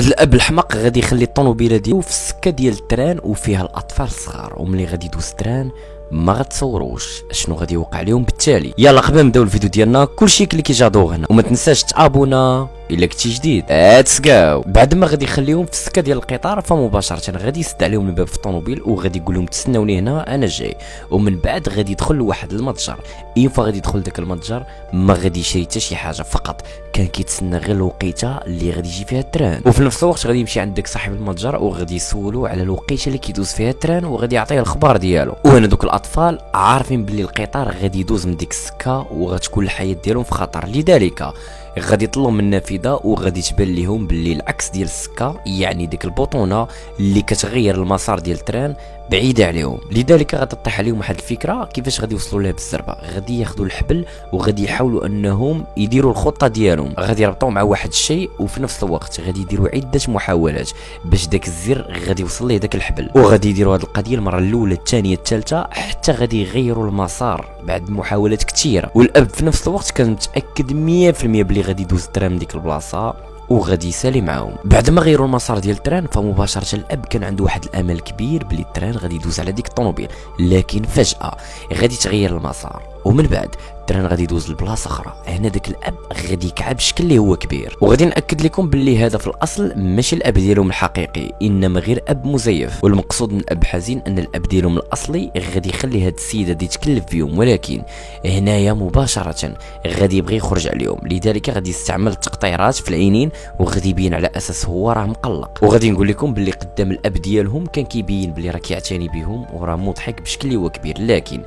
هاد الاب الحمق غادي يخلي الطوموبيله ديالو في السكه ديال التران وفيها الاطفال الصغار، وملي غادي يدوز التران ما غتصوروش شنو غادي يوقع لهم بالتالي. يلا قبل ما نبداو الفيديو ديالنا كلشي كليكي جادو هنا وما تنساش تابونا الا كنتي جديد. ليتس جو. بعد ما غادي يخليهم في السكه ديال القطار فمباشره غادي يسد عليهم الباب في الطوموبيل وغادي يقول لهم تسناوني هنا انا جاي، ومن بعد غادي يدخل لواحد المتجر. اينفوا غادي يدخل داك المتجر ما غادي يشري حتى شي حاجه، فقط كان كيتسنى غير الوقيته اللي غادي يجي فيها التران، وفي نفس الوقت غادي يمشي عند داك صاحب المتجر وغادي يسولو على الوقيته اللي كيدوز فيها التران وغادي يعطيه الخبار ديالو. وهنا دوك الاطفال عارفين باللي القطار غادي يدوز من ديك السكه وغتكون الحياه ديالهم في خطر، لذلك غادي يطلعوا من النافذه وغادي تبان لهم باللي العكس ديال السكه، يعني ديك البوطونه اللي كتغير المسار ديال التران بعيده عليهم. لذلك غادي تطيح عليهم واحد الفكره كيفاش غادي يوصلوا لها بالزربه. غادي ياخذوا الحبل وغادي يحاولوا انهم يديروا الخطه ديالهم، غادي يربطوا مع واحد الشيء وفي نفس الوقت غادي يديروا عده محاولات باش داك الزر غادي يوصل ليه داك الحبل، وغادي يديروا هذه القضيه المره الاولى الثانيه الثالثه حتى غادي يغيروا المسار بعد محاولات كثيره. والاب في نفس الوقت كان متاكد 100% بلي غادي يدوز التران من ديك البلاصه وغادي يسالي معاهم. بعد ما غيروا المسار ديال التران فمباشره الاب كان عنده واحد الامل كبير بلي التران غادي يدوز على ديك الطوموبيل، لكن فجاه غادي تغير المسار ومن بعد التران غادي يدوز لبلاصه اخرى. هنا داك الاب غادي يكعب بشكل اللي هو كبير، وغادي ناكد لكم باللي هذا في الاصل ماشي الاب ديالهم الحقيقي، انما غير اب مزيف. والمقصود من اب حزين ان الاب ديالهم الاصلي غادي يخلي هاد السيده دي تكلف فيهم، ولكن هنايا مباشره غادي يبغي يخرج عليهم، لذلك غادي يستعمل التقطيرات في العينين وغادي يبين على اساس هو راه مقلق. وغادي نقول لكم باللي قدام الاب ديالهم كان كيبين باللي راه كيعتني بهم وراه مضحك بشكل اللي هو كبير، لكن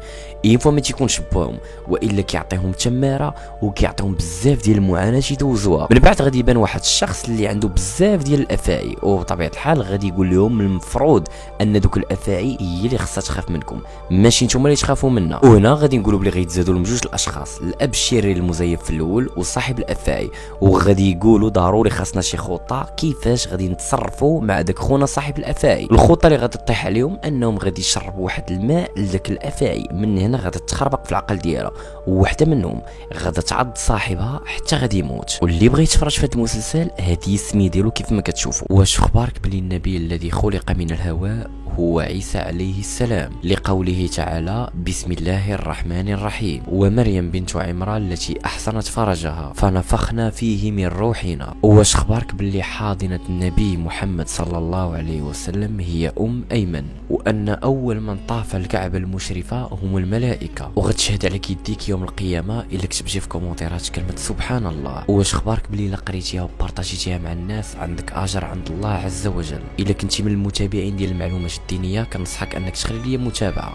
اينفوا ما تيكونش بهم والا كيعطيهم تماره وكيعطيهم بزاف ديال المعاناه يدوزوها. من بعد غادي يبان واحد الشخص اللي عنده بزاف ديال الافاعي، وبطبيعه الحال غادي يقول لهم المفروض ان دوك الافاعي هي اللي خصها تخاف منكم ماشي نتوما اللي تخافوا منها. وهنا غادي نقولوا بلي غيتزادوا لهم جوج الاشخاص، الاب الشرير المزيف في الاول وصاحب الافاعي، وغادي يقولوا ضروري خاصنا شي خطه كيفاش غادي نتصرفوا مع داك خونا صاحب الافاعي. الخطه اللي غادي تطيح عليهم انهم غادي يشربوا واحد الماء لذاك الافاعي، من هنا غادي تخربق في العقل ديالها، وواحده منهم غادا تعض صاحبها حتى غادي يموت. واللي بغى يتفرج في هذا المسلسل هذه السميه ديالو كيف ما كتشوفوا. واش اخبارك بلي النبي الذي خلق من الهواء هو عيسى عليه السلام، لقوله تعالى بسم الله الرحمن الرحيم، ومريم بنت عمران التي احصنت فرجها فنفخنا فيه من روحنا. واش اخبارك باللي حاضنه النبي محمد صلى الله عليه وسلم هي ايمن، وان اول من طاف الكعبه المشرفه هم الملائكه، وغتشهد عليك يديك يوم القيامه الا كتبتي في كومونتيرات كلمه سبحان الله. واش اخبارك باللي الا قريتيها وبارطاجيتيها مع الناس عندك اجر عند الله عز وجل. الا كنتي من المتابعين ديال المعلومات الدينيه كنصحك انك تخلي لي متابعه.